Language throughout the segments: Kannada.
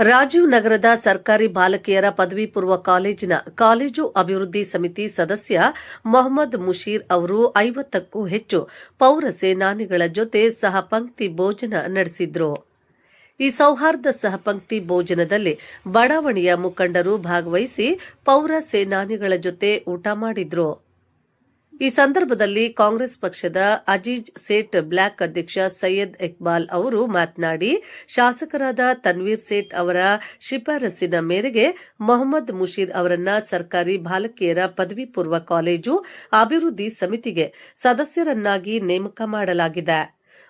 ರಾಜೀವ್ ನಗರದ ಸರ್ಕಾರಿ ಬಾಲಕಿಯರ ಪದವಿ ಪೂರ್ವ ಕಾಲೇಜಿನ ಕಾಲೇಜು ಅಭಿವೃದ್ಧಿ ಸಮಿತಿ ಸದಸ್ಯ ಮೊಹಮ್ಮದ್ ಮುಷೀರ್ ಅವರು 50ಕ್ಕೂ ಹೆಚ್ಚು ಪೌರ ಸೇನಾನಿಗಳ ಜೊತೆ ಸಹಪಂಕ್ತಿ ಭೋಜನ ನಡೆಸಿದ್ರು. ಈ ಸೌಹಾರ್ದ ಸಹಪಂಕ್ತಿ ಭೋಜನದಲ್ಲಿ ಬಡಾವಣೆಯ ಮುಖಂಡರು ಭಾಗವಹಿಸಿ ಪೌರ ಸೇನಾನಿಗಳ ಜೊತೆ ಊಟ ಮಾಡಿದ್ರು. ಈ ಸಂದರ್ಭದಲ್ಲಿ ಕಾಂಗ್ರೆಸ್ ಪಕ್ಷದ ಅಜೀಜ್ ಸೇಠ್ ಬ್ಲಾಕ್ ಅಧ್ಯಕ್ಷ ಸೈಯದ್ ಇಕ್ಬಾಲ್ ಅವರು ಮಾತನಾಡಿ, ಶಾಸಕರಾದ ತನ್ವೀರ್ ಸೇಠ್ ಅವರ ಶಿಫಾರಸ್ಸಿನ ಮೇರೆಗೆ ಮೊಹಮ್ಮದ್ ಮುಷೀರ್ ಅವರನ್ನ ಸರ್ಕಾರಿ ಬಾಲಕಿಯರ ಪದವಿ ಪೂರ್ವ ಕಾಲೇಜು ಅಭಿವೃದ್ಧಿ ಸಮಿತಿಗೆ ಸದಸ್ಯರನ್ನಾಗಿ ನೇಮಕ ಮಾಡಲಾಗಿದೆ.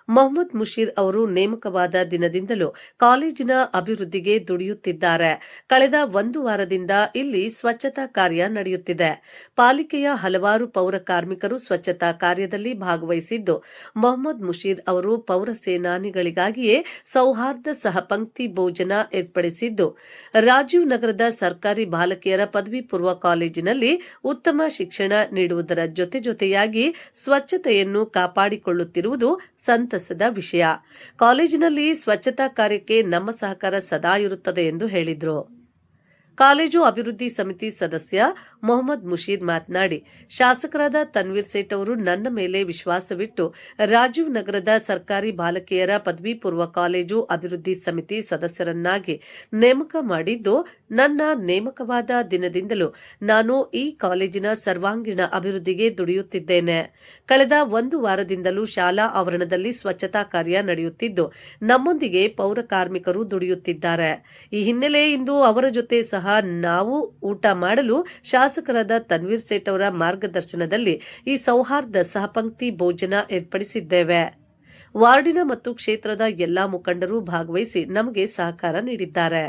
ಮೊಹಮ್ಮದ್ ಮುಷೀರ್ ಅವರು ನೇಮಕವಾದ ದಿನದಿಂದಲೂ ಕಾಲೇಜಿನ ಅಭಿವೃದ್ಧಿಗೆ ದುಡಿಯುತ್ತಿದ್ದಾರೆ. ಕಳೆದ 1 ವಾರದಿಂದ ಇಲ್ಲಿ ಸ್ವಚ್ಛತಾ ಕಾರ್ಯ ನಡೆಯುತ್ತಿದೆ. ಪಾಲಿಕೆಯ ಹಲವಾರು ಪೌರ ಕಾರ್ಮಿಕರು ಸ್ವಚ್ಛತಾ ಕಾರ್ಯದಲ್ಲಿ ಭಾಗವಹಿಸಿದ್ದು, ಮೊಹಮ್ಮದ್ ಮುಷೀರ್ ಅವರು ಪೌರ ಸೇನಾನಿಗಳಿಗಾಗಿಯೇ ಸೌಹಾರ್ದ ಸಹಪಂಕ್ತಿ ಭೋಜನ ಏರ್ಪಡಿಸಿದ್ದು, ರಾಜೀವ್ ನಗರದ ಸರ್ಕಾರಿ ಬಾಲಕಿಯರ ಪದವಿ ಪೂರ್ವ ಕಾಲೇಜಿನಲ್ಲಿ ಉತ್ತಮ ಶಿಕ್ಷಣ ನೀಡುವುದರ ಜೊತೆಯಾಗಿ ಸ್ವಚ್ಛತೆಯನ್ನು ಕಾಪಾಡಿಕೊಳ್ಳುತ್ತಿರುವುದು ಸಂತಸದ ವಿಷಯ. ಕಾಲೇಜಿನಲ್ಲಿ ಸ್ವಚ್ಛತಾ ಕಾರ್ಯಕ್ಕೆ ನಮ್ಮ ಸಹಕಾರ ಸದಾ ಇರುತ್ತದೆ ಎಂದು ಹೇಳಿದರು. ಕಾಲೇಜು ಅಭಿವೃದ್ಧಿ ಸಮಿತಿ ಸದಸ್ಯ ಮೊಹಮ್ಮದ್ ಮುಷೀರ್ ಮಾತನಾಡಿ, ಶಾಸಕರಾದ ತನ್ವೀರ್ ಸೇಠ್ ಅವರು ನನ್ನ ಮೇಲೆ ವಿಶ್ವಾಸವಿಟ್ಟು ರಾಜೀವ್ ನಗರದ ಸರ್ಕಾರಿ ಬಾಲಕಿಯರ ಪದವಿ ಪೂರ್ವ ಕಾಲೇಜು ಅಭಿವೃದ್ಧಿ ಸಮಿತಿ ಸದಸ್ಯರನ್ನಾಗಿ ನೇಮಕ ಮಾಡಿದ್ದು, ನನ್ನ ನೇಮಕವಾದ ದಿನದಿಂದಲೂ ನಾನು ಈ ಕಾಲೇಜಿನ ಸರ್ವಾಂಗೀಣ ಅಭಿವೃದ್ಧಿಗೆ ದುಡಿಯುತ್ತಿದ್ದೇನೆ. ಕಳೆದ 1 ವಾರದಿಂದಲೂ ಶಾಲಾ ಆವರಣದಲ್ಲಿ ಸ್ವಚ್ಛತಾ ಕಾರ್ಯ ನಡೆಯುತ್ತಿದ್ದು, ನಮ್ಮೊಂದಿಗೆ ಪೌರ ಕಾರ್ಮಿಕರು ದುಡಿಯುತ್ತಿದ್ದಾರೆ. ಈ ಹಿನ್ನೆಲೆ ಇಂದು ಅವರ ಜೊತೆ ಸಹ ನಾವು ಊಟ ಮಾಡಲು ಶಾಸಕರಾದ ತನ್ವೀರ್ ಸೇಠ್ ಅವರ ಮಾರ್ಗದರ್ಶನದಲ್ಲಿ ಈ ಸೌಹಾರ್ದ ಸಹಪಂಕ್ತಿ ಭೋಜನ ಏರ್ಪಡಿಸಿದ್ದೇವೆ. ವಾರ್ಡಿನ ಮತ್ತು ಕ್ಷೇತ್ರದ ಎಲ್ಲಾ ಮುಖಂಡರು ಭಾಗವಹಿಸಿ ನಮಗೆ ಸಹಕಾರ ನೀಡಿದ್ದಾರೆ.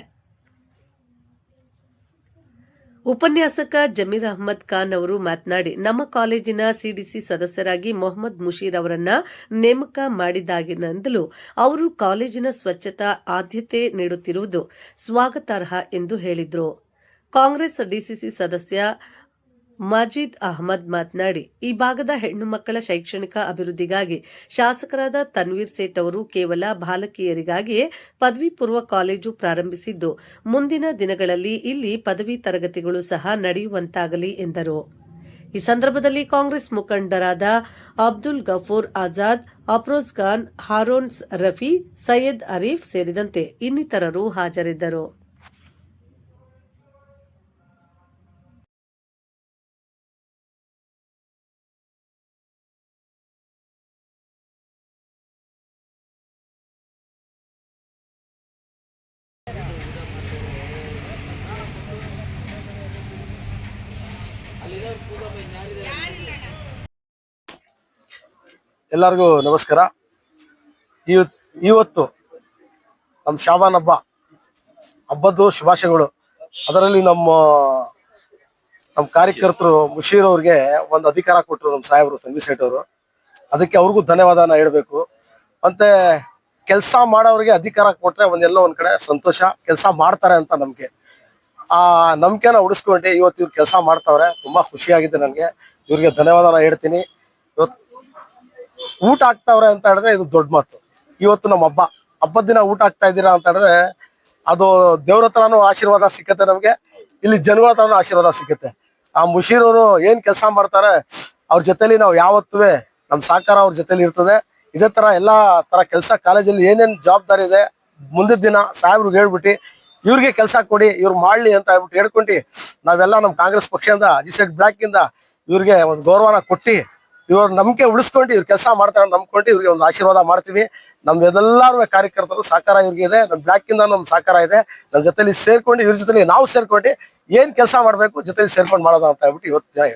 ಉಪನ್ಯಾಸಕ ಜಮೀರ್ ಅಹ್ಮದ್ ಖಾನ್ ಅವರು ಮಾತನಾಡಿ, ನಮ್ಮ ಕಾಲೇಜಿನ ಸಿಡಿಸಿ ಸದಸ್ಯರಾಗಿ ಮೊಹಮ್ಮದ್ ಮುಷೀರ್ ಅವರನ್ನ ನೇಮಕ ಮಾಡಿದಾಗಿನಿಂದಲೂ ಅವರು ಕಾಲೇಜಿನ ಸ್ವಚ್ಛತಾ ಆದ್ಯತೆ ನೀಡುತ್ತಿರುವುದು ಸ್ವಾಗತಾರ್ಹ ಎಂದು ಹೇಳಿದರು. ಕಾಂಗ್ರೆಸ್ ಡಿಸಿಸಿ ಸದಸ್ಯ ಮಾಜಿದ್ ಅಹಮದ್ ಮಾತನಾಡಿ, ಈ ಭಾಗದ ಹೆಣ್ಣು ಮಕ್ಕಳ ಶೈಕ್ಷಣಿಕ ಅಭಿವೃದ್ಧಿಗಾಗಿ ಶಾಸಕರಾದ ತನ್ವೀರ್ ಸೇಠ್ ಅವರು ಕೇವಲ ಬಾಲಕಿಯರಿಗಾಗಿಯೇ ಪದವಿ ಪೂರ್ವ ಕಾಲೇಜು ಪ್ರಾರಂಭಿಸಿದ್ದು, ಮುಂದಿನ ದಿನಗಳಲ್ಲಿ ಇಲ್ಲಿ ಪದವಿ ತರಗತಿಗಳು ಸಹ ನಡೆಯುವಂತಾಗಲಿ ಎಂದರು. ಈ ಸಂದರ್ಭದಲ್ಲಿ ಕಾಂಗ್ರೆಸ್ ಮುಖಂಡರಾದ ಅಬ್ದುಲ್ ಗಫೂರ್ ಆಜಾದ್, ಅಫ್ರೋಜ್ ಖಾನ್, ಹಾರೋನ್ ರಫಿ, ಸೈಯದ್ ಅರೀಫ್ ಸೇರಿದಂತೆ ಇನ್ನಿತರರು ಹಾಜರಿದ್ದರು. ಎಲ್ಲರಿಗೂ ನಮಸ್ಕಾರ. ಇವತ್ತು ನಮ್ಮ ಶಾಬಾನ್ ಹಬ್ಬದ ಶುಭಾಶಯಗಳು. ಅದರಲ್ಲಿ ನಮ್ಮ ಕಾರ್ಯಕರ್ತರು ಮುಷೀರ್ ಅವ್ರಿಗೆ ಒಂದು ಅಧಿಕಾರ ಕೊಟ್ಟರು ನಮ್ಮ ಸಾಹೇಬರು ತನ್ವೀರ್ ಸೇಠ್ ಅವರು. ಅದಕ್ಕೆ ಅವ್ರಿಗೂ ಧನ್ಯವಾದನ ಹೇಳಬೇಕು. ಮತ್ತೆ ಕೆಲಸ ಮಾಡೋರಿಗೆ ಅಧಿಕಾರ ಕೊಟ್ರೆ ಒಂದೆಲ್ಲೋ ಒಂದ್ ಕಡೆ ಸಂತೋಷ, ಕೆಲಸ ಮಾಡ್ತಾರೆ ಅಂತ ನಂಬಿಕೆ. ಆ ನಂಬಿಕೆನ ಉಳಿಸ್ಕೊಂಡೆ ಇವತ್ತು ಇವ್ರು ಕೆಲಸ ಮಾಡ್ತಾವ್ರೆ. ತುಂಬಾ ಖುಷಿಯಾಗಿದೆ ನನಗೆ. ಇವ್ರಿಗೆ ಧನ್ಯವಾದನ ಹೇಳ್ತೀನಿ. ಇವತ್ತು ಊಟ ಆಗ್ತಾವ್ರೆ ಅಂತ ಹೇಳಿದ್ರೆ ಇದು ದೊಡ್ಡ ಮಾತು. ಇವತ್ತು ನಮ್ಮ ಹಬ್ಬದ ದಿನ ಊಟ ಆಗ್ತಾ ಇದ್ದೀರಾ ಅಂತ ಹೇಳಿದ್ರೆ ಅದು ದೇವ್ರ ಹತ್ರನೂ ಆಶೀರ್ವಾದ ಸಿಕ್ಕತ್ತೆ, ನಮ್ಗೆ ಇಲ್ಲಿ ಜನಗಳ ಹತ್ರನೂ ಆಶೀರ್ವಾದ ಸಿಕ್ಕತ್ತೆ. ಆ ಮುಷೀರ್ ಅವರು ಏನ್ ಕೆಲಸ ಮಾಡ್ತಾರೆ ಅವ್ರ ಜೊತೆಲಿ ನಾವು ಯಾವತ್ತೂ ನಮ್ಮ ಸಹಕಾರ ಅವ್ರ ಜೊತೆಲಿ ಇರ್ತದೆ. ಇದೇ ತರ ಎಲ್ಲಾ ತರ ಕೆಲಸ ಕಾಲೇಜಲ್ಲಿ ಏನೇನ್ ಜವಾಬ್ದಾರಿ ಇದೆ ಮುಂದಿನ ದಿನ ಸಾಹೇಬ್ರಿಗೆ ಹೇಳ್ಬಿಟ್ಟು ಇವ್ರಿಗೆ ಕೆಲಸ ಕೊಡಿ, ಇವ್ರು ಮಾಡ್ಲಿ ಅಂತ ಹೇಳ್ಬಿಟ್ಟು ಹೇಳ್ಕೊಂಡು ನಾವೆಲ್ಲ ನಮ್ಮ ಕಾಂಗ್ರೆಸ್ ಪಕ್ಷದಿಂದ ಅಜೀಜ್ ಸೇಠ್ ಬ್ಲಾಕ್ ಇಂದ ಇವ್ರಿಗೆ ಒಂದು ಗೌರವನ ಕೊಟ್ಟು ಇವ್ರ ನಂಬಿಕೆ ಉಳಿಸ್ಕೊಂಡು ಇವ್ರು ಕೆಲಸ ಮಾಡ್ತಾರೆ ನಂಬ್ಕೊಂಡು ಇವ್ರಿಗೆ ಒಂದು ಆಶೀರ್ವಾದ ಮಾಡ್ತೀವಿ. ನಮ್ದೆಲ್ಲರೂ ಕಾರ್ಯಕರ್ತರು ಸಹಕಾರ ಇವ್ರಿಗೆ ಇದೆ, ನಮ್ಮ ಬ್ಲಾಕ್ ಇಂದ ನಮ್ ಸಹಕಾರ ಇದೆ. ನಮ್ಮ ಜೊತೆಲಿ ಸೇರ್ಕೊಂಡು ಇವ್ರ ಜೊತೆಲಿ ನಾವು ಸೇರ್ಕೊಂಡು ಏನ್ ಕೆಲಸ ಮಾಡ್ಬೇಕು ಜೊತೆಲಿ ಸೇರ್ಕೊಂಡು ಮಾಡೋದ ಅಂತ ಹೇಳ್ಬಿಟ್ಟು ಇವತ್ತು ದಿನ